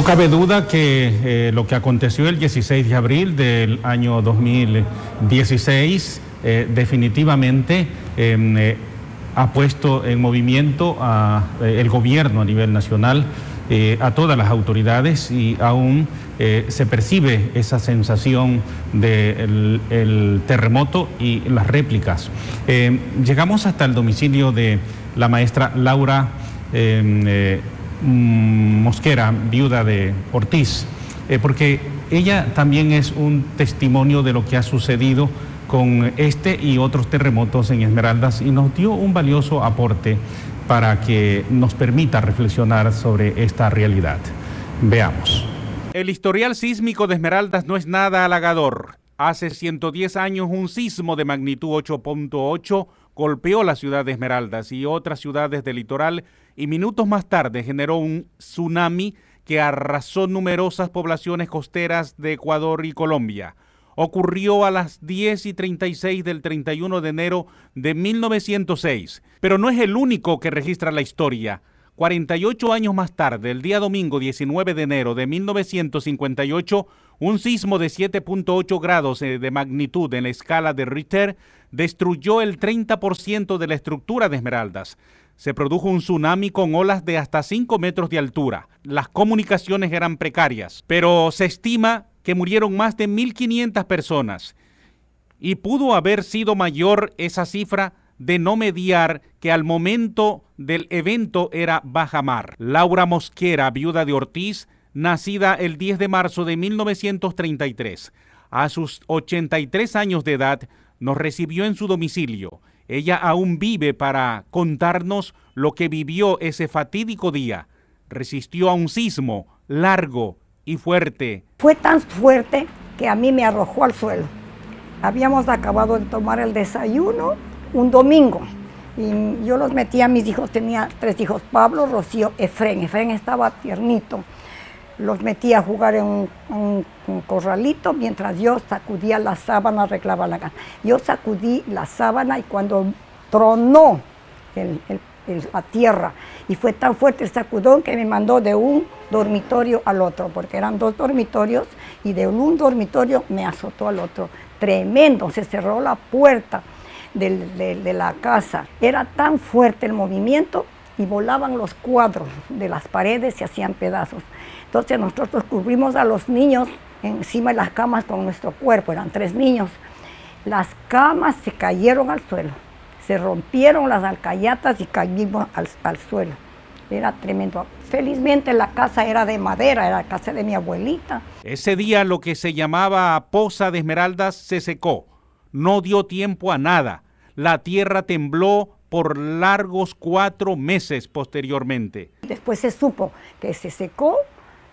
No cabe duda que lo que aconteció el 16 de abril del año 2016 definitivamente ha puesto en movimiento el gobierno a nivel nacional, a todas las autoridades, y aún se percibe esa sensación del terremoto y las réplicas. Llegamos hasta el domicilio de la maestra Laura Mosquera, viuda de Ortiz, porque ella también es un testimonio de lo que ha sucedido con este y otros terremotos en Esmeraldas, y nos dio un valioso aporte para que nos permita reflexionar sobre esta realidad. Veamos. El historial sísmico de Esmeraldas no es nada halagador. Hace 110 años un sismo de magnitud 8.8 golpeó la ciudad de Esmeraldas y otras ciudades del litoral, y minutos más tarde generó un tsunami que arrasó numerosas poblaciones costeras de Ecuador y Colombia. Ocurrió a las 10:36 del 31 de enero de 1906, pero no es el único que registra la historia. 48 años más tarde, el día domingo 19 de enero de 1958, un sismo de 7.8 grados de magnitud en la escala de Richter destruyó el 30% de la estructura de Esmeraldas. Se produjo un tsunami con olas de hasta 5 metros de altura. Las comunicaciones eran precarias, pero se estima que murieron más de 1.500 personas. Y pudo haber sido mayor esa cifra de no mediar que al momento del evento era baja mar. Laura Mosquera, viuda de Ortiz, nacida el 10 de marzo de 1933. A sus 83 años de edad, nos recibió en su domicilio. Ella aún vive para contarnos lo que vivió ese fatídico día. Resistió a un sismo largo y fuerte. Fue tan fuerte que a mí me arrojó al suelo. Habíamos acabado de tomar el desayuno un domingo y yo los metí a mis hijos, tenía 3 hijos, Pablo, Rocío, Efrén. Efrén estaba tiernito. Los metí a jugar en un corralito mientras yo sacudía la sábana, arreglaba la casa. Yo sacudí la sábana y cuando tronó la tierra, y fue tan fuerte el sacudón que me mandó de un dormitorio al otro, porque eran 2 dormitorios, y de un dormitorio me azotó al otro. Tremendo, se cerró la puerta de la casa. Era tan fuerte el movimiento y volaban los cuadros de las paredes, se hacían pedazos. Entonces nosotros cubrimos a los niños encima de las camas con nuestro cuerpo, eran 3 niños. Las camas se cayeron al suelo, se rompieron las alcayatas y caímos al suelo. Era tremendo. Felizmente la casa era de madera, era la casa de mi abuelita. Ese día lo que se llamaba Poza de Esmeraldas se secó. No dio tiempo a nada. La tierra tembló por largos 4 meses posteriormente. Después se supo que se secó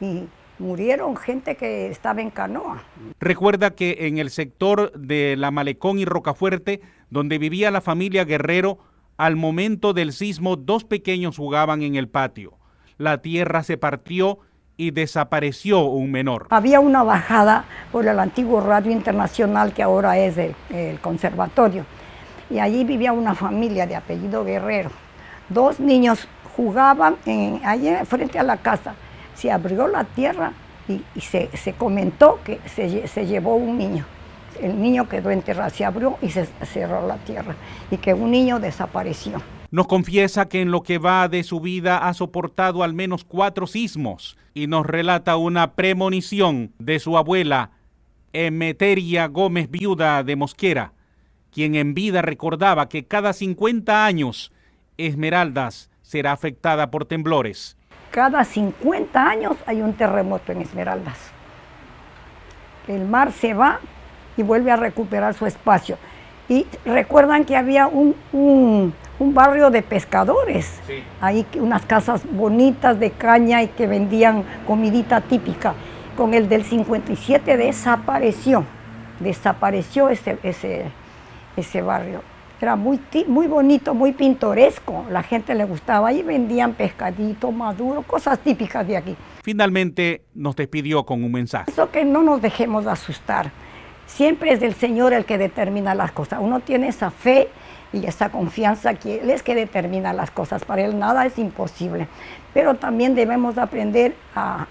y murieron gente que estaba en canoa. Recuerda que en el sector de La Malecón y Rocafuerte, donde vivía la familia Guerrero, al momento del sismo 2 pequeños jugaban en el patio. La tierra se partió y desapareció un menor. Había una bajada por el antiguo Radio Internacional, que ahora es el conservatorio, y allí vivía una familia de apellido Guerrero. 2 niños jugaban allí frente a la casa. Se abrió la tierra y se comentó que se llevó un niño. El niño quedó enterrado, se abrió y se cerró la tierra, y que un niño desapareció. Nos confiesa que en lo que va de su vida ha soportado al menos 4 sismos, y nos relata una premonición de su abuela, Emeteria Gómez, viuda de Mosquera, quien en vida recordaba que cada 50 años Esmeraldas será afectada por temblores. Cada 50 años hay un terremoto en Esmeraldas. El mar se va y vuelve a recuperar su espacio. Y recuerdan que había un barrio de pescadores. Sí. Ahí unas casas bonitas de caña y que vendían comidita típica. Con el del 57 desapareció ese barrio. Era muy bonito, muy pintoresco. La gente le gustaba. Ahí vendían pescadito maduro, cosas típicas de aquí. Finalmente nos despidió con un mensaje. Eso, que no nos dejemos de asustar. siempre es el Señor el que determina las cosas. Uno tiene esa fe y esa confianza que Él es que determina las cosas. Para Él nada es imposible. Pero también debemos aprender a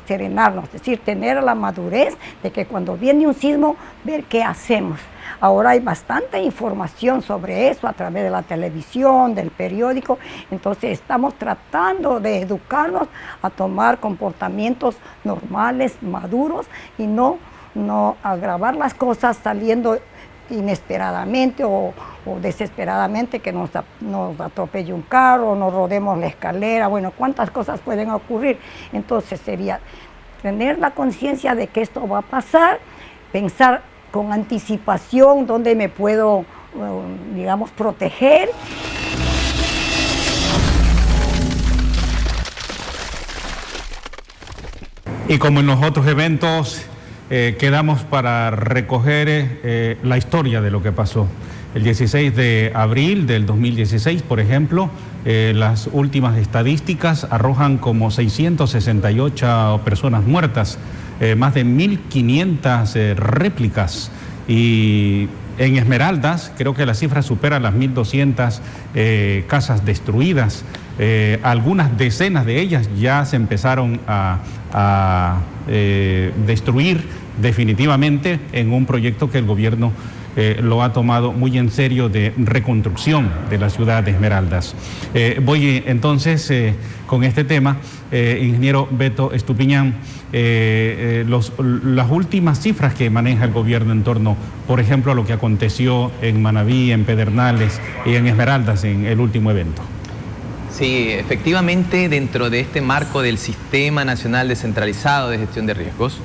serenarnos, es decir, tener la madurez de que cuando viene un sismo, ver qué hacemos. Ahora hay bastante información sobre eso a través de la televisión, del periódico. Entonces estamos tratando de educarnos a tomar comportamientos normales, maduros, y no agravar las cosas saliendo inesperadamente o desesperadamente, que nos atropelle un carro, nos rodemos la escalera. Bueno, cuántas cosas pueden ocurrir. Entonces sería tener la conciencia de que esto va a pasar, pensar con anticipación dónde me puedo, digamos, proteger. Y como en los otros eventos, quedamos para recoger la historia de lo que pasó. El 16 de abril del 2016, por ejemplo, las últimas estadísticas arrojan como 668 personas muertas, más de 1.500 réplicas, y en Esmeraldas creo que la cifra supera las 1.200 casas destruidas. Algunas decenas de ellas ya se empezaron a destruir definitivamente en un proyecto que el gobierno lo ha tomado muy en serio, de reconstrucción de la ciudad de Esmeraldas. Voy entonces con este tema, ingeniero Beto Estupiñán, las últimas cifras que maneja el gobierno en torno, por ejemplo, a lo que aconteció en Manabí, en Pedernales y en Esmeraldas en el último evento. Sí, efectivamente, dentro de este marco del Sistema Nacional Descentralizado de Gestión de Riesgos,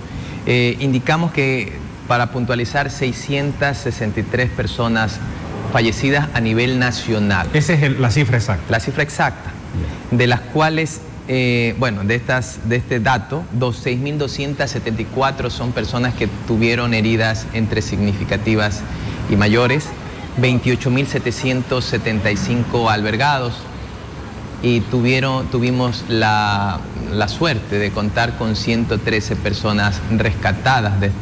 indicamos que, para puntualizar, 663 personas fallecidas a nivel nacional. Esa es la cifra exacta. La cifra exacta, de las cuales, bueno, de este dato, 6.274 son personas que tuvieron heridas entre significativas y mayores, 28.775 albergados, y tuvimos la suerte de contar con 113 personas rescatadas de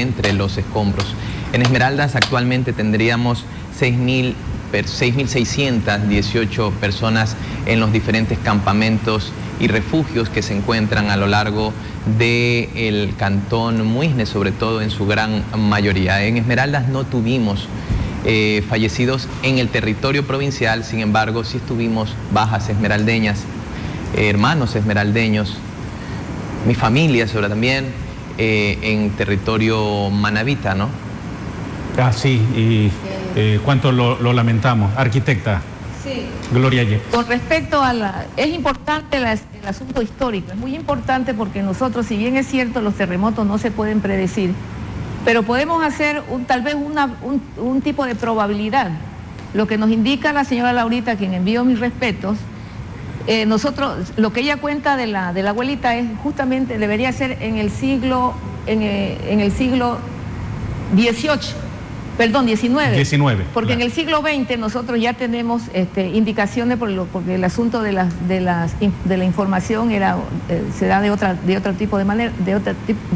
entre los escombros. En Esmeraldas actualmente tendríamos 6.618 personas en los diferentes campamentos y refugios que se encuentran a lo largo del cantón Muisne, sobre todo en su gran mayoría. En Esmeraldas no tuvimos fallecidos en el territorio provincial, sin embargo sí tuvimos bajas esmeraldeñas, hermanos esmeraldeños, mi familia sobre también en territorio manabita, ¿no? Ah, sí, y cuánto lo lamentamos. Arquitecta. Sí. Gloria Yepes. Con respecto a es importante el asunto histórico, es muy importante porque nosotros, si bien es cierto, los terremotos no se pueden predecir, pero podemos hacer tal vez un tipo de probabilidad. Lo que nos indica la señora Laurita, a quien envío mis respetos, nosotros, lo que ella cuenta de la abuelita es justamente, debería ser en el siglo XIX. Porque claro, en el siglo XX nosotros ya tenemos indicaciones, porque el asunto de la información se da de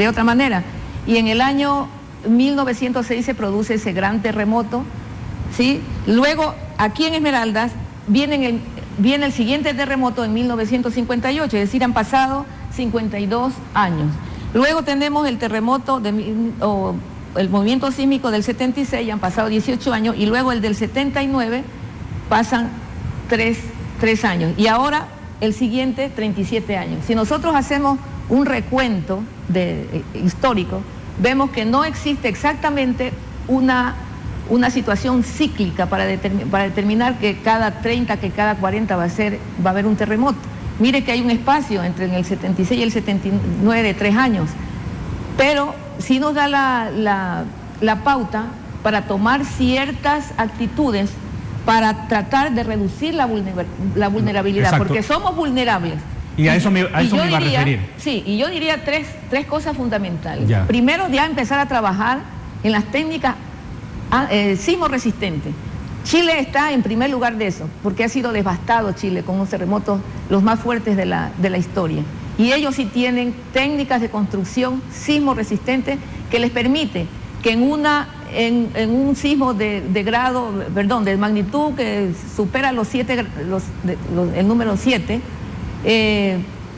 otra manera. Y en el año 1906 se produce ese gran terremoto, ¿sí? Luego, aquí en Esmeraldas, viene el siguiente terremoto en 1958, es decir, han pasado 52 años. Luego tenemos el terremoto, el movimiento sísmico del 76, han pasado 18 años, y luego el del 79 pasan 3 años. Y ahora el siguiente, 37 años. Si nosotros hacemos un recuento histórico, vemos que no existe exactamente una situación cíclica para determinar que cada 30, que cada 40 va a haber un terremoto. Mire que hay un espacio entre el 76 y el 79 de 3 años, pero sí nos da la pauta para tomar ciertas actitudes para tratar de reducir la vulnerabilidad. Exacto. Porque somos vulnerables. Y a eso me iba a referir. Sí, y yo diría tres cosas fundamentales. Ya. Primero, ya empezar a trabajar en las técnicas sismo resistentes. Chile está en primer lugar de eso, porque ha sido devastado Chile con unos terremotos los más fuertes de la historia. Y ellos sí tienen técnicas de construcción sismo resistentes que les permite que en un sismo de magnitud que supera los 7, el número 7,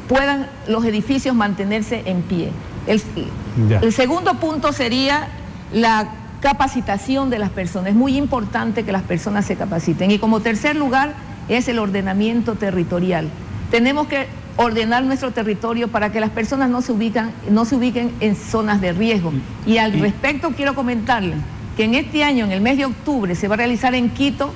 puedan los edificios mantenerse en pie. El segundo punto sería la capacitación de las personas. Es muy importante que las personas se capaciten. Y como tercer lugar es el ordenamiento territorial. Tenemos que ordenar nuestro territorio para que las personas no se ubiquen en zonas de riesgo. Y al respecto quiero comentarles que en este año, en el mes de octubre, se va a realizar en Quito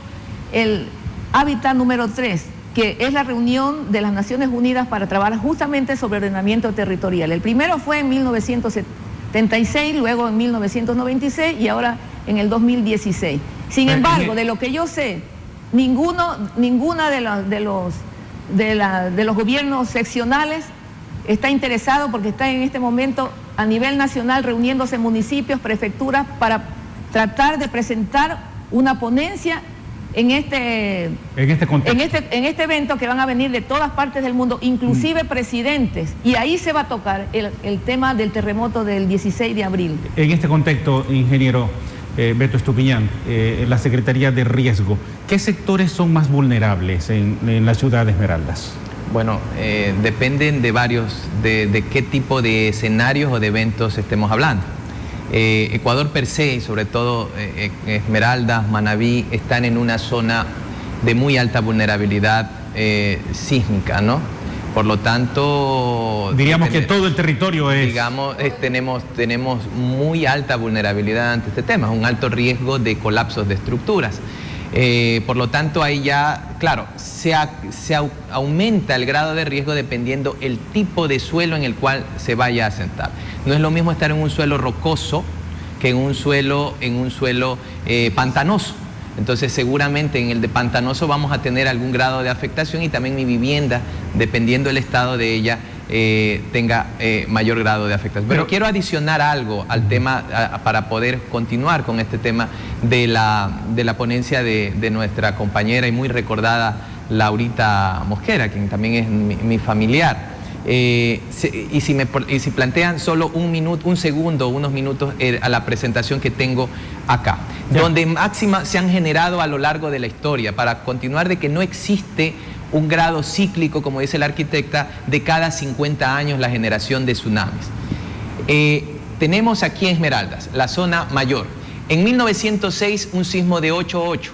el Hábitat número 3, que es la reunión de las Naciones Unidas para trabajar justamente sobre ordenamiento territorial. El primero fue en 1976, luego en 1996 y ahora en el 2016. Sin embargo, de lo que yo sé, ninguna de los gobiernos seccionales está interesado, porque está en este momento a nivel nacional reuniéndose municipios, prefecturas, para tratar de presentar una ponencia en este evento, que van a venir de todas partes del mundo, inclusive presidentes, y ahí se va a tocar el tema del terremoto del 16 de abril. En este contexto, ingeniero Beto Estupiñán, la Secretaría de Riesgo, ¿qué sectores son más vulnerables en la ciudad de Esmeraldas? Bueno, dependen de de qué tipo de escenarios o de eventos estemos hablando. Ecuador per se, y sobre todo Esmeraldas, Manabí, están en una zona de muy alta vulnerabilidad sísmica, ¿no? Por lo tanto... Diríamos que todo el territorio es... Digamos, tenemos muy alta vulnerabilidad ante este tema, un alto riesgo de colapsos de estructuras. Por lo tanto, ahí ya, claro, se aumenta el grado de riesgo dependiendo el tipo de suelo en el cual se vaya a asentar. No es lo mismo estar en un suelo rocoso que en un suelo pantanoso. Entonces, seguramente en el de pantanoso vamos a tener algún grado de afectación, y también mi vivienda, dependiendo del estado de ella, tenga mayor grado de afectación. Pero quiero adicionar algo al tema para poder continuar con este tema de la ponencia de nuestra compañera y muy recordada Laurita Mosquera, quien también es mi familiar. Y si plantean solo unos minutos a la presentación que tengo acá, donde máxima se han generado a lo largo de la historia, para continuar de que no existe un grado cíclico, como dice la arquitecta, de cada 50 años la generación de tsunamis. Tenemos aquí en Esmeraldas, la zona mayor. En 1906, un sismo de 8.8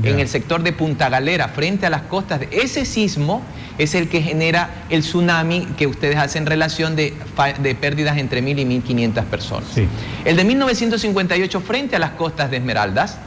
en el sector de Punta Galera, frente a las costas. Ese sismo es el que genera el tsunami que ustedes hacen relación de pérdidas entre 1.000 y 1.500 personas. Sí. El de 1958, frente a las costas de Esmeraldas,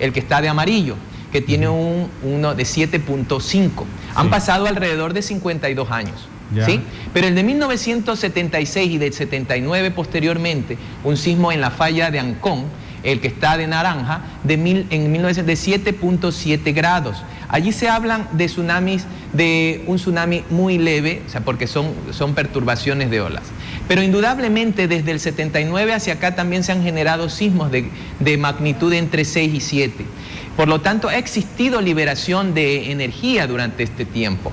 el que está de amarillo, que tiene uno de 7.5. Han pasado alrededor de 52 años. ¿Sí? Pero el de 1976 y del 79 posteriormente, un sismo en la falla de Ancón, el que está de naranja, de 7.7 grados. Allí se hablan de tsunamis, de un tsunami muy leve, o sea, porque son perturbaciones de olas. Pero indudablemente desde el 79 hacia acá también se han generado sismos de magnitud entre 6 y 7. Por lo tanto, ha existido liberación de energía durante este tiempo.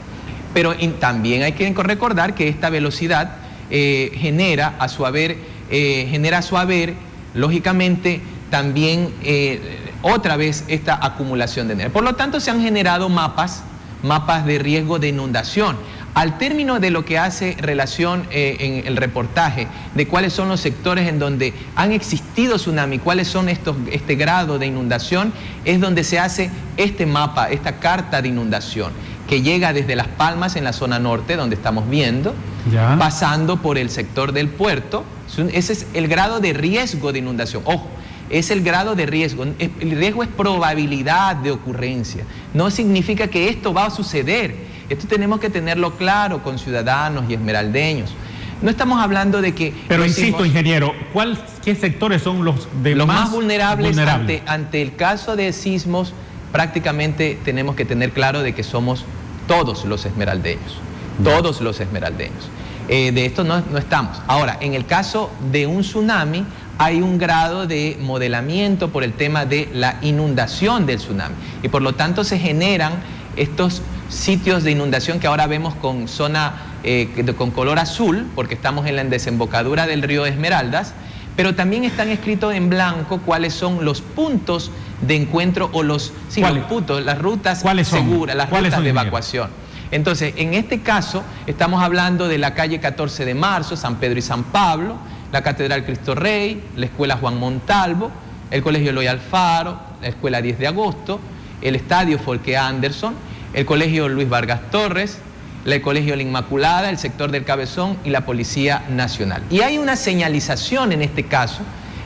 Pero también hay que recordar que esta velocidad genera a su haber, lógicamente, también otra vez esta acumulación de energía. Por lo tanto, se han generado mapas de riesgo de inundación. Al término de lo que hace relación en el reportaje de cuáles son los sectores en donde han existido tsunamis, cuáles son este grado de inundación, es donde se hace este mapa, esta carta de inundación, que llega desde Las Palmas en la zona norte, donde estamos viendo, pasando por el sector del puerto. Ese es el grado de riesgo de inundación. Ojo, es el grado de riesgo. El riesgo es probabilidad de ocurrencia. No significa que esto va a suceder. Esto tenemos que tenerlo claro con ciudadanos y esmeraldeños. No estamos hablando de que... Pero insisto, ingeniero, ¿qué sectores son los más vulnerables? Ante el caso de sismos, prácticamente tenemos que tener claro de que somos todos los esmeraldeños. Todos los esmeraldeños. De esto no estamos. Ahora, en el caso de un tsunami, hay un grado de modelamiento por el tema de la inundación del tsunami. Y por lo tanto se generan estos sitios de inundación que ahora vemos con con color azul, porque estamos en la desembocadura del río Esmeraldas, pero también están escritos en blanco cuáles son los puntos de encuentro o los puntos, las rutas seguras, las rutas de evacuación. Entonces, en este caso, estamos hablando de la calle 14 de Marzo, San Pedro y San Pablo, la Catedral Cristo Rey, la Escuela Juan Montalvo, el Colegio Eloy Alfaro, la Escuela 10 de Agosto, el Estadio Folke Anderson, el Colegio Luis Vargas Torres, el Colegio La Inmaculada, el sector del Cabezón y la Policía Nacional. Y hay una señalización en este caso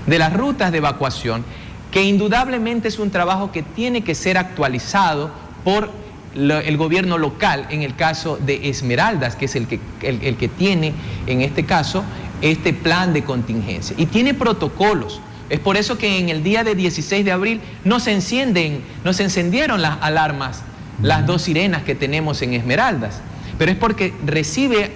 de las rutas de evacuación que indudablemente es un trabajo que tiene que ser actualizado por el gobierno local, en el caso de Esmeraldas, que es el que tiene en este caso este plan de contingencia y tiene protocolos. Es por eso que en el día de 16 de abril no se encendieron las alarmas, las 2 sirenas que tenemos en Esmeraldas, pero es porque recibe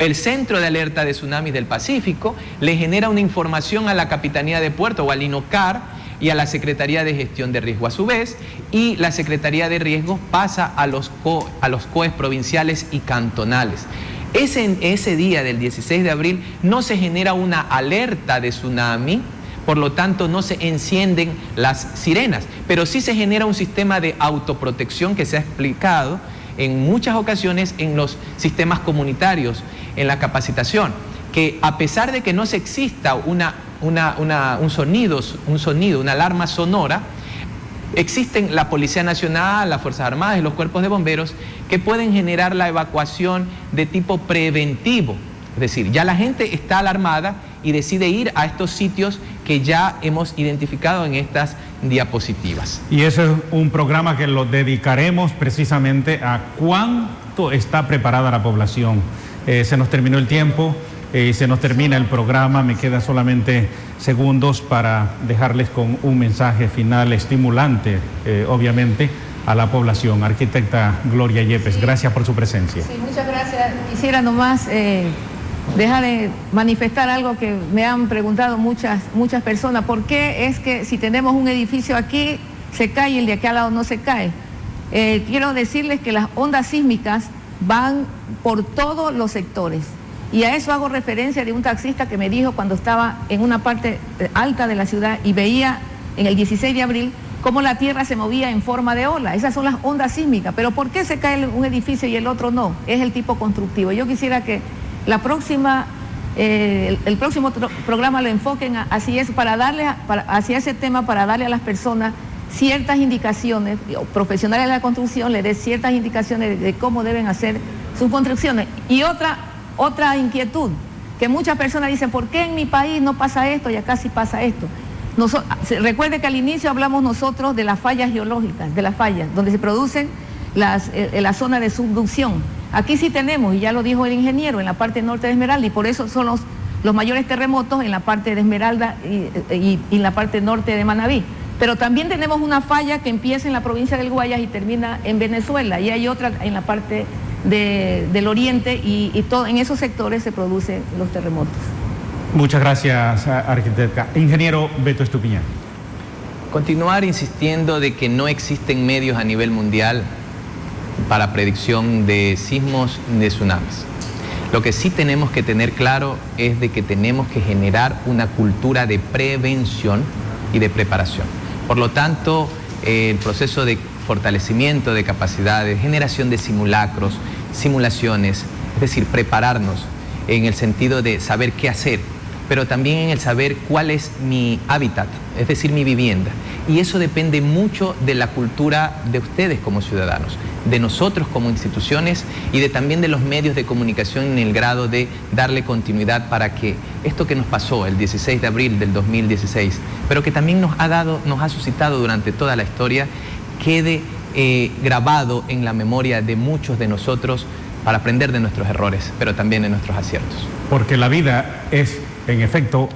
el Centro de Alerta de Tsunamis del Pacífico, le genera una información a la Capitanía de Puerto o al INOCAR y a la Secretaría de Gestión de Riesgo a su vez, y la Secretaría de Riesgos pasa a los COEs provinciales y cantonales. Ese día del 16 de abril no se genera una alerta de tsunami, por lo tanto no se encienden las sirenas, pero sí se genera un sistema de autoprotección que se ha explicado en muchas ocasiones en los sistemas comunitarios, en la capacitación, que a pesar de que no se exista un sonido, una alarma sonora, existen la Policía Nacional, las Fuerzas Armadas y los cuerpos de bomberos que pueden generar la evacuación de tipo preventivo. Es decir, ya la gente está alarmada y decide ir a estos sitios que ya hemos identificado en estas diapositivas. Y ese es un programa que lo dedicaremos precisamente a cuánto está preparada la población. Se nos terminó el tiempo, se nos termina el programa, me quedan solamente segundos para dejarles con un mensaje final estimulante, obviamente, a la población. Arquitecta Gloria Yepes, gracias por su presencia. Sí, muchas gracias. Quisiera nomás dejar de manifestar algo que me han preguntado muchas personas. ¿Por qué es que si tenemos un edificio aquí se cae y el de aquí al lado no se cae? Quiero decirles que las ondas sísmicas van por todos los sectores. Y a eso hago referencia de un taxista que me dijo cuando estaba en una parte alta de la ciudad y veía en el 16 de abril cómo la tierra se movía en forma de ola. Esas son las ondas sísmicas. Pero ¿por qué se cae un edificio y el otro no? Es el tipo constructivo. Yo quisiera que el próximo programa lo enfoquen hacia ese tema, para darle a las personas ciertas indicaciones, profesionales de la construcción le dé ciertas indicaciones de cómo deben hacer sus construcciones. Y otra inquietud, que muchas personas dicen, ¿por qué en mi país no pasa esto y acá sí pasa esto? Recuerde que al inicio hablamos nosotros de las fallas geológicas, de las fallas, donde se producen la zona de subducción. Aquí sí tenemos, y ya lo dijo el ingeniero, en la parte norte de Esmeralda, y por eso son los mayores terremotos en la parte de Esmeralda y en la parte norte de Manabí. Pero también tenemos una falla que empieza en la provincia del Guayas y termina en Venezuela, y hay otra en la parte del oriente, y en esos sectores se producen los terremotos. Muchas gracias, arquitecta. Ingeniero Beto Estupiñán. Continuar insistiendo de que no existen medios a nivel mundial para predicción de sismos, de tsunamis. Lo que sí tenemos que tener claro es de que tenemos que generar una cultura de prevención y de preparación. Por lo tanto, el proceso de fortalecimiento de capacidades, generación de simulacros, simulaciones, es decir, prepararnos en el sentido de saber qué hacer, pero también en el saber cuál es mi hábitat, es decir, mi vivienda. Y eso depende mucho de la cultura de ustedes como ciudadanos, de nosotros como instituciones y también de los medios de comunicación en el grado de darle continuidad para que esto que nos pasó el 16 de abril del 2016, pero que también nos ha suscitado durante toda la historia, quede grabado en la memoria de muchos de nosotros para aprender de nuestros errores, pero también de nuestros aciertos. Porque la vida es, en efecto,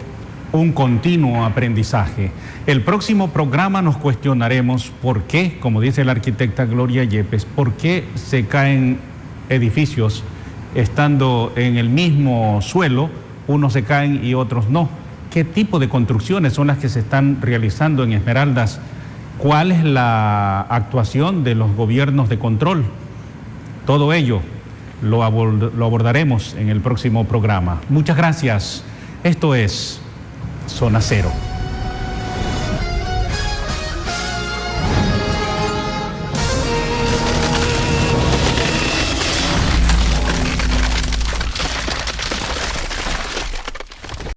un continuo aprendizaje. El próximo programa nos cuestionaremos por qué, como dice la arquitecta Gloria Yepes, por qué se caen edificios estando en el mismo suelo, unos se caen y otros no. ¿Qué tipo de construcciones son las que se están realizando en Esmeraldas? ¿Cuál es la actuación de los gobiernos de control? Todo ello lo abordaremos en el próximo programa. Muchas gracias. Esto es zona cero.